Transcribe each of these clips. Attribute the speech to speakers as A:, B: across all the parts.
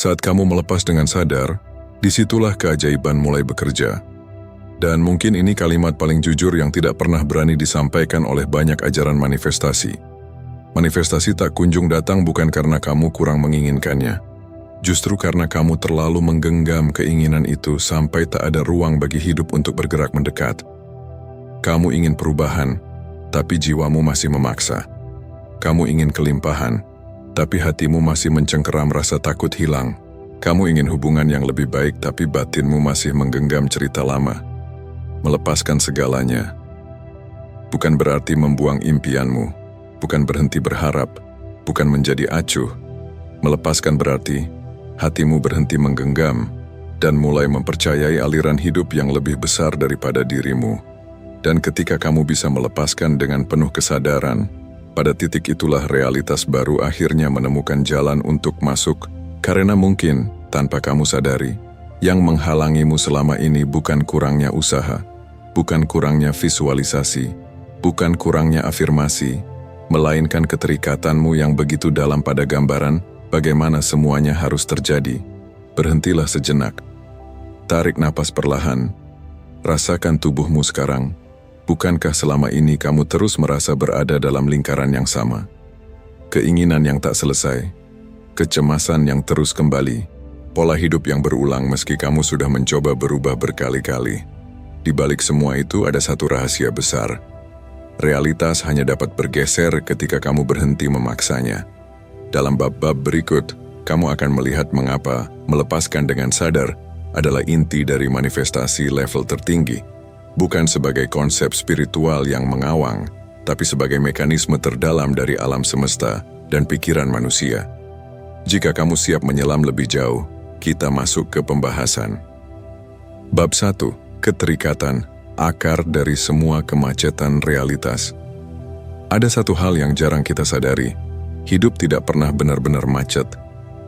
A: Saat kamu melepas dengan sadar, disitulah keajaiban mulai bekerja. Dan mungkin ini kalimat paling jujur yang tidak pernah berani disampaikan oleh banyak ajaran manifestasi. Manifestasi tak kunjung datang bukan karena kamu kurang menginginkannya. Justru karena kamu terlalu menggenggam keinginan itu sampai tak ada ruang bagi hidup untuk bergerak mendekat. Kamu ingin perubahan, tapi jiwamu masih memaksa. Kamu ingin kelimpahan, tapi hatimu masih mencengkeram rasa takut hilang. Kamu ingin hubungan yang lebih baik, tapi batinmu masih menggenggam cerita lama. Melepaskan segalanya bukan berarti membuang impianmu, bukan berhenti berharap, bukan menjadi acuh. Melepaskan berarti hatimu berhenti menggenggam dan mulai mempercayai aliran hidup yang lebih besar daripada dirimu. Dan ketika kamu bisa melepaskan dengan penuh kesadaran, pada titik itulah realitas baru akhirnya menemukan jalan untuk masuk. Karena mungkin, tanpa kamu sadari, yang menghalangimu selama ini bukan kurangnya usaha, bukan kurangnya visualisasi, bukan kurangnya afirmasi, melainkan keterikatanmu yang begitu dalam pada gambaran bagaimana semuanya harus terjadi. Berhentilah sejenak. Tarik napas perlahan. Rasakan tubuhmu sekarang. Bukankah selama ini kamu terus merasa berada dalam lingkaran yang sama? Keinginan yang tak selesai, kecemasan yang terus kembali, pola hidup yang berulang meski kamu sudah mencoba berubah berkali-kali. Di balik semua itu ada satu rahasia besar. Realitas hanya dapat bergeser ketika kamu berhenti memaksanya. Dalam bab-bab berikut, kamu akan melihat mengapa melepaskan dengan sadar adalah inti dari manifestasi level tertinggi. Bukan sebagai konsep spiritual yang mengawang, tapi sebagai mekanisme terdalam dari alam semesta dan pikiran manusia. Jika kamu siap menyelam lebih jauh, kita masuk ke pembahasan. Bab 1. Keterikatan, akar dari semua kemacetan realitas. Ada satu hal yang jarang kita sadari. Hidup tidak pernah benar-benar macet.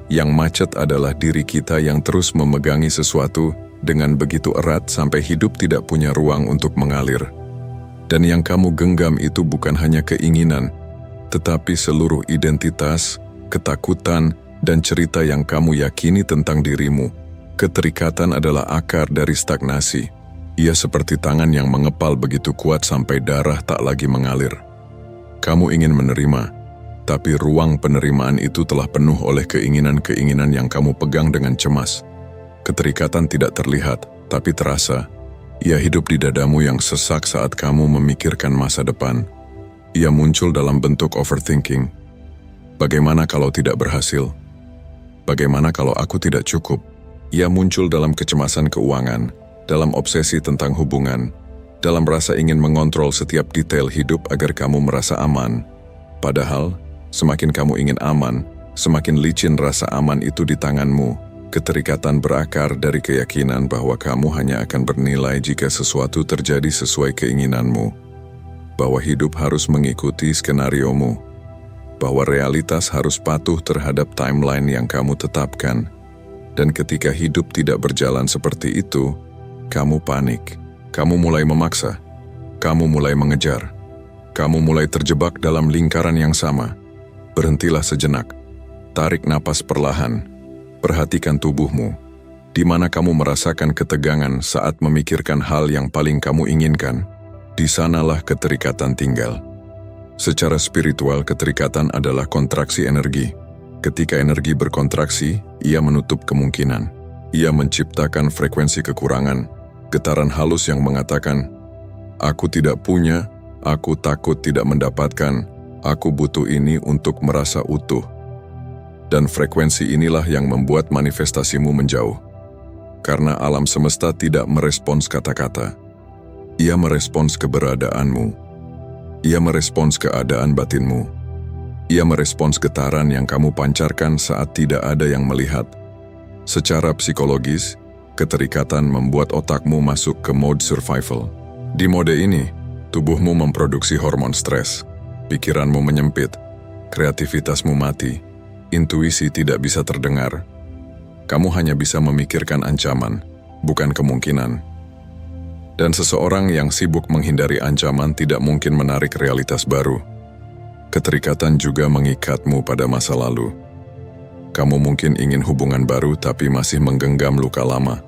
A: Yang macet adalah diri kita yang terus memegangi sesuatu dengan begitu erat sampai hidup tidak punya ruang untuk mengalir. Dan yang kamu genggam itu bukan hanya keinginan, tetapi seluruh identitas, ketakutan, dan cerita yang kamu yakini tentang dirimu. Keterikatan adalah akar dari stagnasi. Ia seperti tangan yang mengepal begitu kuat sampai darah tak lagi mengalir. Kamu ingin menerima, tapi ruang penerimaan itu telah penuh oleh keinginan-keinginan yang kamu pegang dengan cemas. Keterikatan tidak terlihat, tapi terasa. Ia hidup di dadamu yang sesak saat kamu memikirkan masa depan. Ia muncul dalam bentuk overthinking. Bagaimana kalau tidak berhasil? Bagaimana kalau aku tidak cukup? Ia muncul dalam kecemasan keuangan, dalam obsesi tentang hubungan, dalam rasa ingin mengontrol setiap detail hidup agar kamu merasa aman. Padahal, semakin kamu ingin aman, semakin licin rasa aman itu di tanganmu. Keterikatan berakar dari keyakinan bahwa kamu hanya akan bernilai jika sesuatu terjadi sesuai keinginanmu, bahwa hidup harus mengikuti skenariomu, bahwa realitas harus patuh terhadap timeline yang kamu tetapkan. Dan ketika hidup tidak berjalan seperti itu, kamu panik, kamu mulai memaksa, kamu mulai mengejar, kamu mulai terjebak dalam lingkaran yang sama. Berhentilah sejenak, tarik napas perlahan, perhatikan tubuhmu, di mana kamu merasakan ketegangan saat memikirkan hal yang paling kamu inginkan. Di sanalah keterikatan tinggal. Secara spiritual, keterikatan adalah kontraksi energi. Ketika energi berkontraksi, ia menutup kemungkinan. Ia menciptakan frekuensi kekurangan, getaran halus yang mengatakan, "Aku tidak punya, aku takut tidak mendapatkan, aku butuh ini untuk merasa utuh." Dan frekuensi inilah yang membuat manifestasimu menjauh. Karena alam semesta tidak merespons kata-kata. Ia merespons keberadaanmu. Ia merespons keadaan batinmu. Ia merespons getaran yang kamu pancarkan saat tidak ada yang melihat. Secara psikologis, keterikatan membuat otakmu masuk ke mode survival. Di mode ini, tubuhmu memproduksi hormon stres, pikiranmu menyempit, kreativitasmu mati, intuisi tidak bisa terdengar. Kamu hanya bisa memikirkan ancaman, bukan kemungkinan. Dan seseorang yang sibuk menghindari ancaman tidak mungkin menarik realitas baru. Keterikatan juga mengikatmu pada masa lalu. Kamu mungkin ingin hubungan baru tapi masih menggenggam luka lama.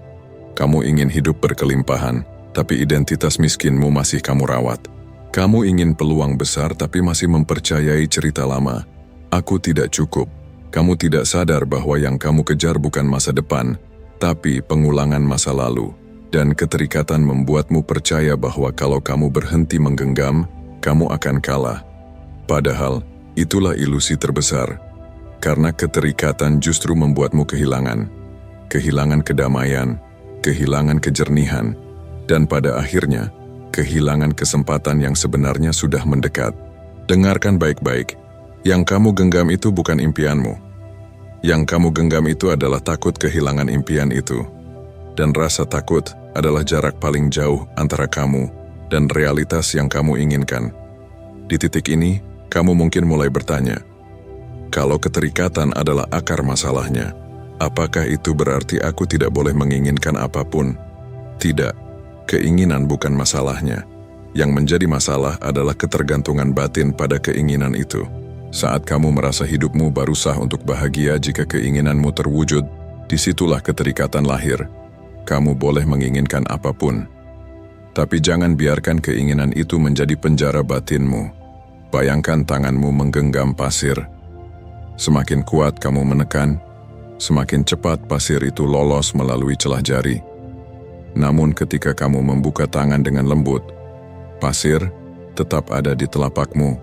A: Kamu ingin hidup berkelimpahan, tapi identitas miskinmu masih kamu rawat. Kamu ingin peluang besar tapi masih mempercayai cerita lama. Aku tidak cukup. Kamu tidak sadar bahwa yang kamu kejar bukan masa depan, tapi pengulangan masa lalu. Dan keterikatan membuatmu percaya bahwa kalau kamu berhenti menggenggam, kamu akan kalah. Padahal, itulah ilusi terbesar. Karena keterikatan justru membuatmu kehilangan. Kehilangan kedamaian, kehilangan kejernihan, dan pada akhirnya, kehilangan kesempatan yang sebenarnya sudah mendekat. Dengarkan baik-baik, yang kamu genggam itu bukan impianmu. Yang kamu genggam itu adalah takut kehilangan impian itu. Dan rasa takut adalah jarak paling jauh antara kamu dan realitas yang kamu inginkan. Di titik ini, kamu mungkin mulai bertanya, kalau keterikatan adalah akar masalahnya, apakah itu berarti aku tidak boleh menginginkan apapun? Tidak, keinginan bukan masalahnya. Yang menjadi masalah adalah ketergantungan batin pada keinginan itu. Saat kamu merasa hidupmu baru sah untuk bahagia jika keinginanmu terwujud, disitulah keterikatan lahir. Kamu boleh menginginkan apapun. Tapi jangan biarkan keinginan itu menjadi penjara batinmu. Bayangkan tanganmu menggenggam pasir. Semakin kuat kamu menekan, semakin cepat pasir itu lolos melalui celah jari. Namun ketika kamu membuka tangan dengan lembut, pasir tetap ada di telapakmu.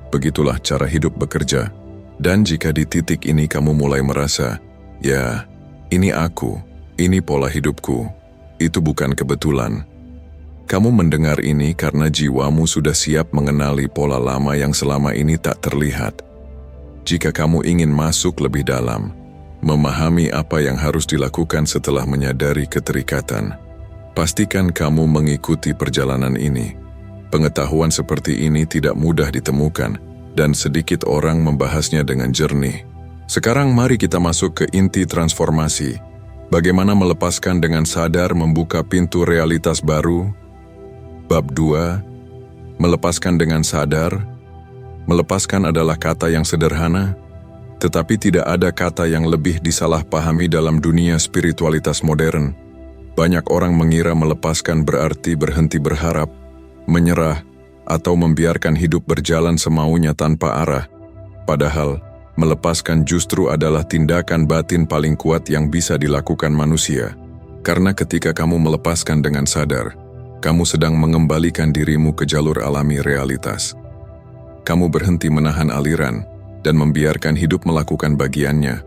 A: Begitulah cara hidup bekerja. Dan jika di titik ini kamu mulai merasa, ya, ini aku, ini pola hidupku, itu bukan kebetulan. Kamu mendengar ini karena jiwamu sudah siap mengenali pola lama yang selama ini tak terlihat. Jika kamu ingin masuk lebih dalam, memahami apa yang harus dilakukan setelah menyadari keterikatan, pastikan kamu mengikuti perjalanan ini. Pengetahuan seperti ini tidak mudah ditemukan, dan sedikit orang membahasnya dengan jernih. Sekarang mari kita masuk ke inti transformasi. Bagaimana melepaskan dengan sadar membuka pintu realitas baru? Bab 2. Melepaskan dengan sadar. Melepaskan adalah kata yang sederhana, tetapi tidak ada kata yang lebih disalahpahami dalam dunia spiritualitas modern. Banyak orang mengira melepaskan berarti berhenti berharap, menyerah, atau membiarkan hidup berjalan semaunya tanpa arah. Padahal, melepaskan justru adalah tindakan batin paling kuat yang bisa dilakukan manusia. Karena ketika kamu melepaskan dengan sadar, kamu sedang mengembalikan dirimu ke jalur alami realitas. Kamu berhenti menahan aliran dan membiarkan hidup melakukan bagiannya.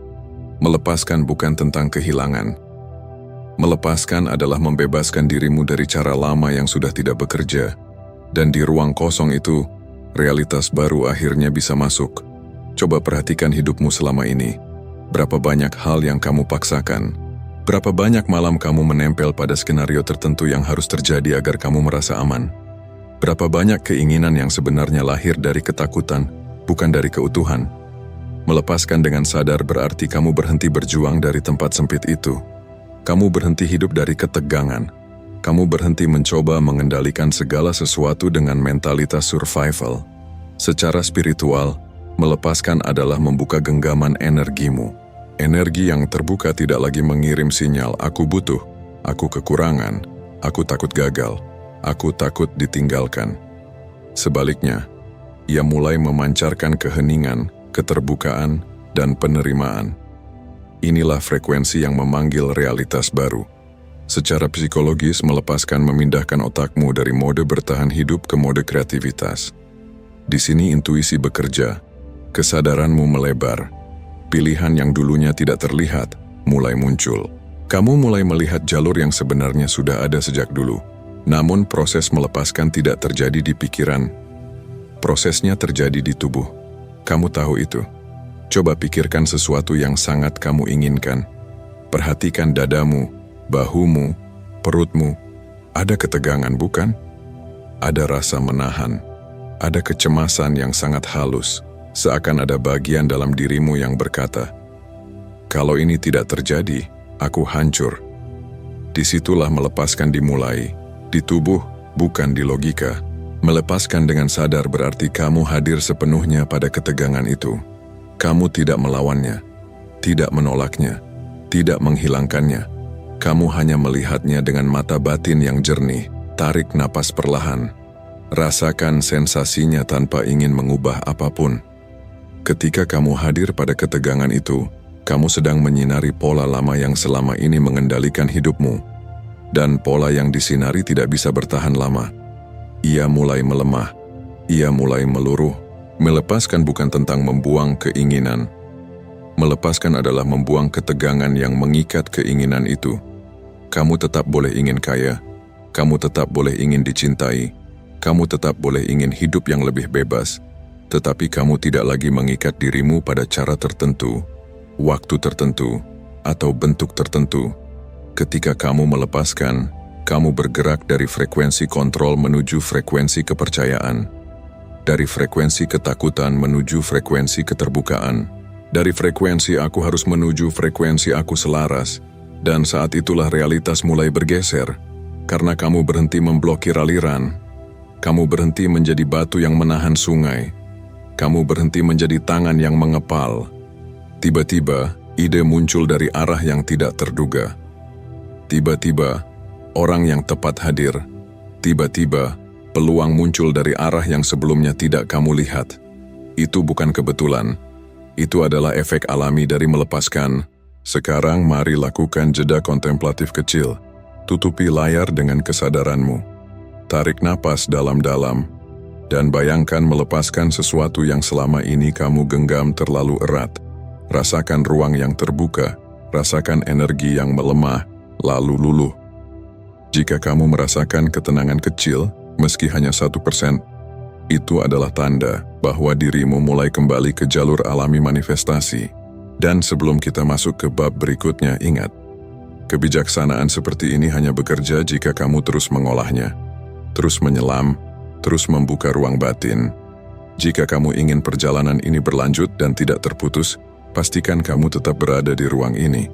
A: Melepaskan bukan tentang kehilangan. Melepaskan adalah membebaskan dirimu dari cara lama yang sudah tidak bekerja. Dan di ruang kosong itu, realitas baru akhirnya bisa masuk. Coba perhatikan hidupmu selama ini. Berapa banyak hal yang kamu paksakan? Berapa banyak malam kamu menempel pada skenario tertentu yang harus terjadi agar kamu merasa aman? Berapa banyak keinginan yang sebenarnya lahir dari ketakutan, bukan dari keutuhan? Melepaskan dengan sadar berarti kamu berhenti berjuang dari tempat sempit itu. Kamu berhenti hidup dari ketegangan. Kamu berhenti mencoba mengendalikan segala sesuatu dengan mentalitas survival. Secara spiritual, melepaskan adalah membuka genggaman energimu. Energi yang terbuka tidak lagi mengirim sinyal, aku butuh, aku kekurangan, aku takut gagal, aku takut ditinggalkan. Sebaliknya, ia mulai memancarkan keheningan, keterbukaan, dan penerimaan. Inilah frekuensi yang memanggil realitas baru. Secara psikologis, melepaskan memindahkan otakmu dari mode bertahan hidup ke mode kreativitas. Di sini intuisi bekerja, kesadaranmu melebar, pilihan yang dulunya tidak terlihat mulai muncul. Kamu mulai melihat jalur yang sebenarnya sudah ada sejak dulu. Namun proses melepaskan tidak terjadi di pikiran. Prosesnya terjadi di tubuh. Kamu tahu itu. Coba pikirkan sesuatu yang sangat kamu inginkan. Perhatikan dadamu, bahumu, perutmu. Ada ketegangan, bukan? Ada rasa menahan. Ada kecemasan yang sangat halus. Seakan ada bagian dalam dirimu yang berkata, kalau ini tidak terjadi, aku hancur. Disitulah melepaskan dimulai. Di tubuh, bukan di logika. Melepaskan dengan sadar berarti kamu hadir sepenuhnya pada ketegangan itu. Kamu tidak melawannya, tidak menolaknya, tidak menghilangkannya. Kamu hanya melihatnya dengan mata batin yang jernih. Tarik napas perlahan. Rasakan sensasinya tanpa ingin mengubah apapun. Ketika kamu hadir pada ketegangan itu, kamu sedang menyinari pola lama yang selama ini mengendalikan hidupmu. Dan pola yang disinari tidak bisa bertahan lama. Ia mulai melemah. Ia mulai meluruh. Melepaskan bukan tentang membuang keinginan. Melepaskan adalah membuang ketegangan yang mengikat keinginan itu. Kamu tetap boleh ingin kaya. Kamu tetap boleh ingin dicintai, kamu tetap boleh ingin hidup yang lebih bebas, tetapi kamu tidak lagi mengikat dirimu pada cara tertentu, waktu tertentu, atau bentuk tertentu. Ketika kamu melepaskan, kamu bergerak dari frekuensi kontrol menuju frekuensi kepercayaan, dari frekuensi ketakutan menuju frekuensi keterbukaan, dari frekuensi aku harus menuju frekuensi aku selaras, dan saat itulah realitas mulai bergeser. Karena kamu berhenti memblokir aliran, kamu berhenti menjadi batu yang menahan sungai, kamu berhenti menjadi tangan yang mengepal. Tiba-tiba, ide muncul dari arah yang tidak terduga. Tiba-tiba, orang yang tepat hadir. Tiba-tiba, peluang muncul dari arah yang sebelumnya tidak kamu lihat. Itu bukan kebetulan. Itu adalah efek alami dari melepaskan. Sekarang mari lakukan jeda kontemplatif kecil. Tutupi layar dengan kesadaranmu. Tarik napas dalam-dalam, dan bayangkan melepaskan sesuatu yang selama ini kamu genggam terlalu erat. Rasakan ruang yang terbuka, rasakan energi yang melemah, lalu luluh. Jika kamu merasakan ketenangan kecil, meski hanya 1%, itu adalah tanda bahwa dirimu mulai kembali ke jalur alami manifestasi. Dan sebelum kita masuk ke bab berikutnya, ingat, kebijaksanaan seperti ini hanya bekerja jika kamu terus mengolahnya, terus menyelam, terus membuka ruang batin. Jika kamu ingin perjalanan ini berlanjut dan tidak terputus, pastikan kamu tetap berada di ruang ini.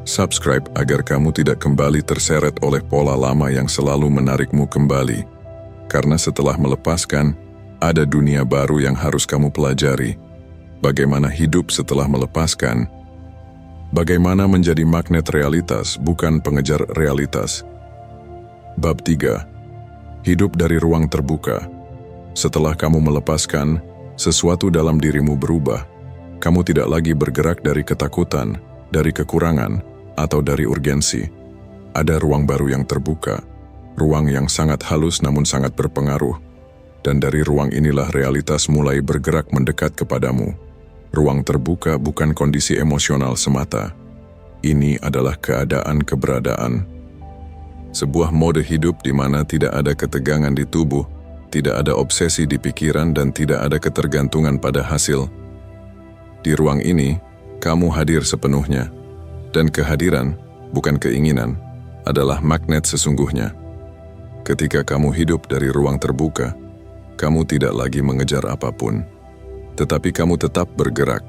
A: Subscribe agar kamu tidak kembali terseret oleh pola lama yang selalu menarikmu kembali. Karena setelah melepaskan, ada dunia baru yang harus kamu pelajari. Bagaimana hidup setelah melepaskan. Bagaimana menjadi magnet realitas, bukan pengejar realitas. Bab 3. Hidup dari ruang terbuka. Setelah kamu melepaskan, sesuatu dalam dirimu berubah. Kamu tidak lagi bergerak dari ketakutan, dari kekurangan, atau dari urgensi. Ada ruang baru yang terbuka, ruang yang sangat halus namun sangat berpengaruh. Dan dari ruang inilah realitas mulai bergerak mendekat kepadamu. Ruang terbuka bukan kondisi emosional semata. Ini adalah keadaan keberadaan. Sebuah mode hidup di mana tidak ada ketegangan di tubuh, tidak ada obsesi di pikiran, dan tidak ada ketergantungan pada hasil. Di ruang ini, kamu hadir sepenuhnya. Dan kehadiran, bukan keinginan, adalah magnet sesungguhnya. Ketika kamu hidup dari ruang terbuka, kamu tidak lagi mengejar apapun. Tetapi kamu tetap bergerak.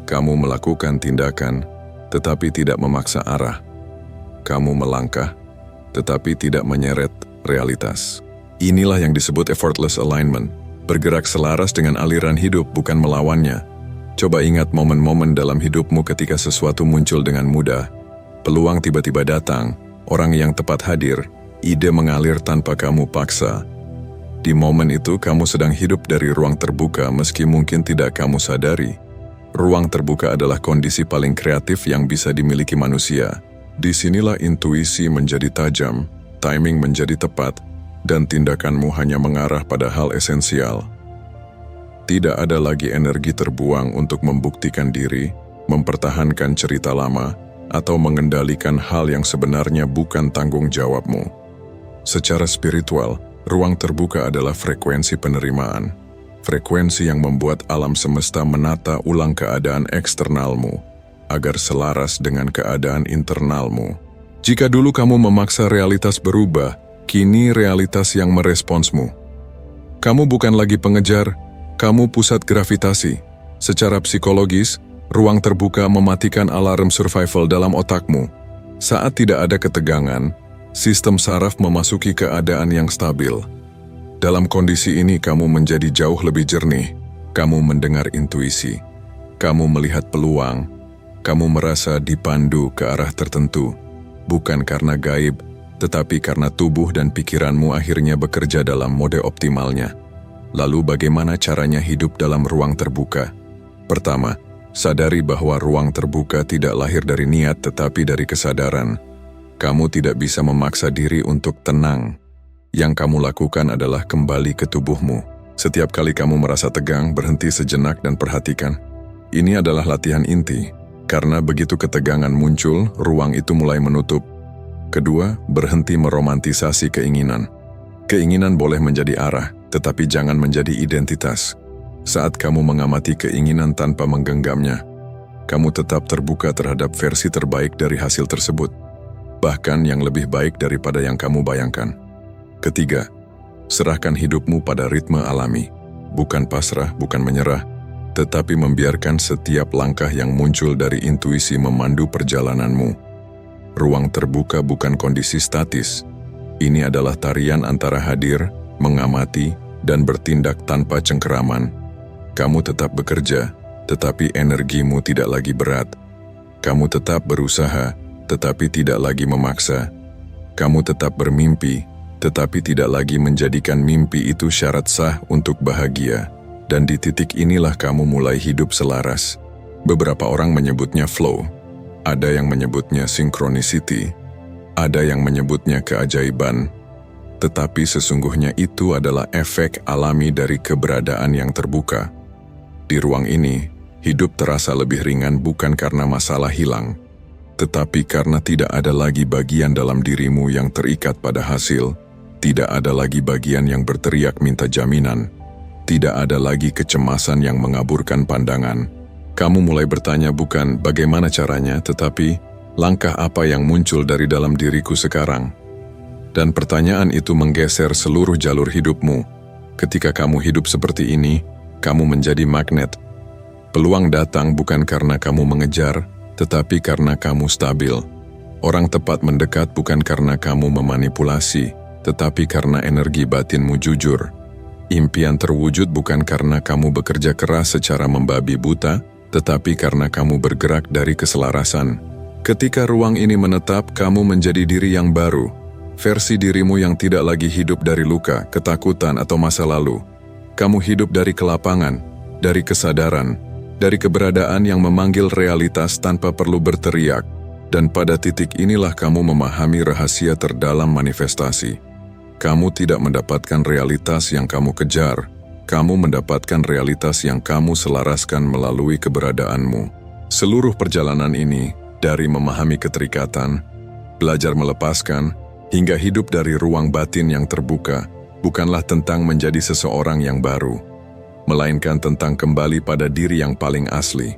A: Kamu melakukan tindakan, tetapi tidak memaksa arah. Kamu melangkah, tetapi tidak menyeret realitas. Inilah yang disebut effortless alignment. Bergerak selaras dengan aliran hidup, bukan melawannya. Coba ingat momen-momen dalam hidupmu ketika sesuatu muncul dengan mudah. Peluang tiba-tiba datang, orang yang tepat hadir, ide mengalir tanpa kamu paksa. Di momen itu, kamu sedang hidup dari ruang terbuka meski mungkin tidak kamu sadari. Ruang terbuka adalah kondisi paling kreatif yang bisa dimiliki manusia. Disinilah intuisi menjadi tajam, timing menjadi tepat, dan tindakanmu hanya mengarah pada hal esensial. Tidak ada lagi energi terbuang untuk membuktikan diri, mempertahankan cerita lama, atau mengendalikan hal yang sebenarnya bukan tanggung jawabmu. Secara spiritual, ruang terbuka adalah frekuensi penerimaan. Frekuensi yang membuat alam semesta menata ulang keadaan eksternalmu, agar selaras dengan keadaan internalmu. Jika dulu kamu memaksa realitas berubah, kini realitas yang meresponsmu. Kamu bukan lagi pengejar, kamu pusat gravitasi. Secara psikologis, ruang terbuka mematikan alarm survival dalam otakmu. Saat tidak ada ketegangan, sistem saraf memasuki keadaan yang stabil. Dalam kondisi ini kamu menjadi jauh lebih jernih. Kamu mendengar intuisi. Kamu melihat peluang. Kamu merasa dipandu ke arah tertentu, bukan karena gaib, tetapi karena tubuh dan pikiranmu akhirnya bekerja dalam mode optimalnya. Lalu bagaimana caranya hidup dalam ruang terbuka? Pertama, sadari bahwa ruang terbuka tidak lahir dari niat tetapi dari kesadaran. Kamu tidak bisa memaksa diri untuk tenang. Yang kamu lakukan adalah kembali ke tubuhmu. Setiap kali kamu merasa tegang, berhenti sejenak dan perhatikan. Ini adalah latihan inti, karena begitu ketegangan muncul, ruang itu mulai menutup. Kedua, berhenti meromantisasi keinginan. Keinginan boleh menjadi arah, tetapi jangan menjadi identitas. Saat kamu mengamati keinginan tanpa menggenggamnya, kamu tetap terbuka terhadap versi terbaik dari hasil tersebut, bahkan yang lebih baik daripada yang kamu bayangkan. Ketiga, serahkan hidupmu pada ritme alami, bukan pasrah, bukan menyerah, tetapi membiarkan setiap langkah yang muncul dari intuisi memandu perjalananmu. Ruang terbuka bukan kondisi statis. Ini adalah tarian antara hadir, mengamati, dan bertindak tanpa cengkeraman. Kamu tetap bekerja, tetapi energimu tidak lagi berat. Kamu tetap berusaha, tetapi tidak lagi memaksa. Kamu tetap bermimpi, tetapi tidak lagi menjadikan mimpi itu syarat sah untuk bahagia. Dan di titik inilah kamu mulai hidup selaras. Beberapa orang menyebutnya flow, ada yang menyebutnya synchronicity, ada yang menyebutnya keajaiban. Tetapi sesungguhnya itu adalah efek alami dari keberadaan yang terbuka. Di ruang ini, hidup terasa lebih ringan bukan karena masalah hilang, tetapi karena tidak ada lagi bagian dalam dirimu yang terikat pada hasil. Tidak ada lagi bagian yang berteriak minta jaminan. Tidak ada lagi kecemasan yang mengaburkan pandangan. Kamu mulai bertanya bukan bagaimana caranya, tetapi langkah apa yang muncul dari dalam diriku sekarang. Dan pertanyaan itu menggeser seluruh jalur hidupmu. Ketika kamu hidup seperti ini, kamu menjadi magnet. Peluang datang bukan karena kamu mengejar, tetapi karena kamu stabil. Orang tepat mendekat bukan karena kamu memanipulasi, tetapi karena energi batinmu jujur. Impian terwujud bukan karena kamu bekerja keras secara membabi buta, tetapi karena kamu bergerak dari keselarasan. Ketika ruang ini menetap, kamu menjadi diri yang baru. Versi dirimu yang tidak lagi hidup dari luka, ketakutan, atau masa lalu. Kamu hidup dari kelapangan, dari kesadaran, dari keberadaan yang memanggil realitas tanpa perlu berteriak. Dan pada titik inilah kamu memahami rahasia terdalam manifestasi. Kamu tidak mendapatkan realitas yang kamu kejar. Kamu mendapatkan realitas yang kamu selaraskan melalui keberadaanmu. Seluruh perjalanan ini, dari memahami keterikatan, belajar melepaskan, hingga hidup dari ruang batin yang terbuka, bukanlah tentang menjadi seseorang yang baru, melainkan tentang kembali pada diri yang paling asli,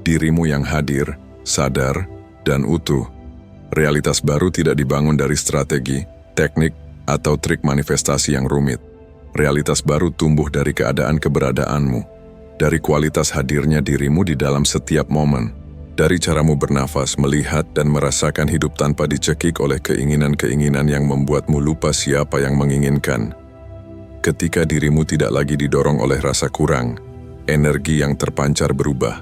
A: dirimu yang hadir, sadar, dan utuh. Realitas baru tidak dibangun dari strategi, teknik, atau trik manifestasi yang rumit. Realitas baru tumbuh dari keadaan keberadaanmu, dari kualitas hadirnya dirimu di dalam setiap momen, dari caramu bernafas, melihat, dan merasakan hidup tanpa dicekik oleh keinginan-keinginan yang membuatmu lupa siapa yang menginginkan. Ketika dirimu tidak lagi didorong oleh rasa kurang, energi yang terpancar berubah.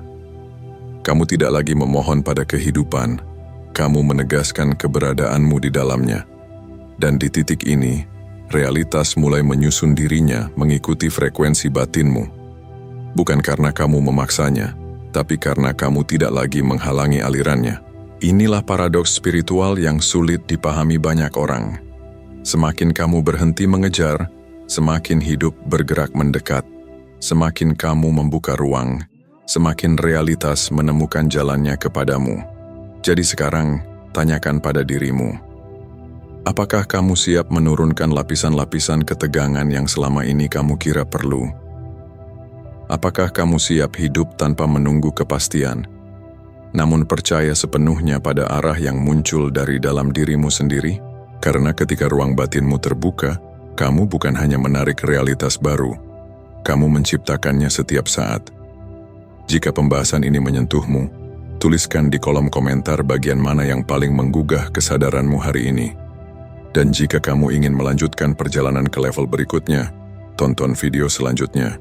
A: Kamu tidak lagi memohon pada kehidupan, kamu menegaskan keberadaanmu di dalamnya. Dan di titik ini, realitas mulai menyusun dirinya mengikuti frekuensi batinmu. Bukan karena kamu memaksanya, tapi karena kamu tidak lagi menghalangi alirannya. Inilah paradoks spiritual yang sulit dipahami banyak orang. Semakin kamu berhenti mengejar, semakin hidup bergerak mendekat. Semakin kamu membuka ruang, semakin realitas menemukan jalannya kepadamu. Jadi sekarang, tanyakan pada dirimu. Apakah kamu siap menurunkan lapisan-lapisan ketegangan yang selama ini kamu kira perlu? Apakah kamu siap hidup tanpa menunggu kepastian, namun percaya sepenuhnya pada arah yang muncul dari dalam dirimu sendiri? Karena ketika ruang batinmu terbuka, kamu bukan hanya menarik realitas baru, kamu menciptakannya setiap saat. Jika pembahasan ini menyentuhmu, tuliskan di kolom komentar bagian mana yang paling menggugah kesadaranmu hari ini. Dan jika kamu ingin melanjutkan perjalanan ke level berikutnya, tonton video selanjutnya.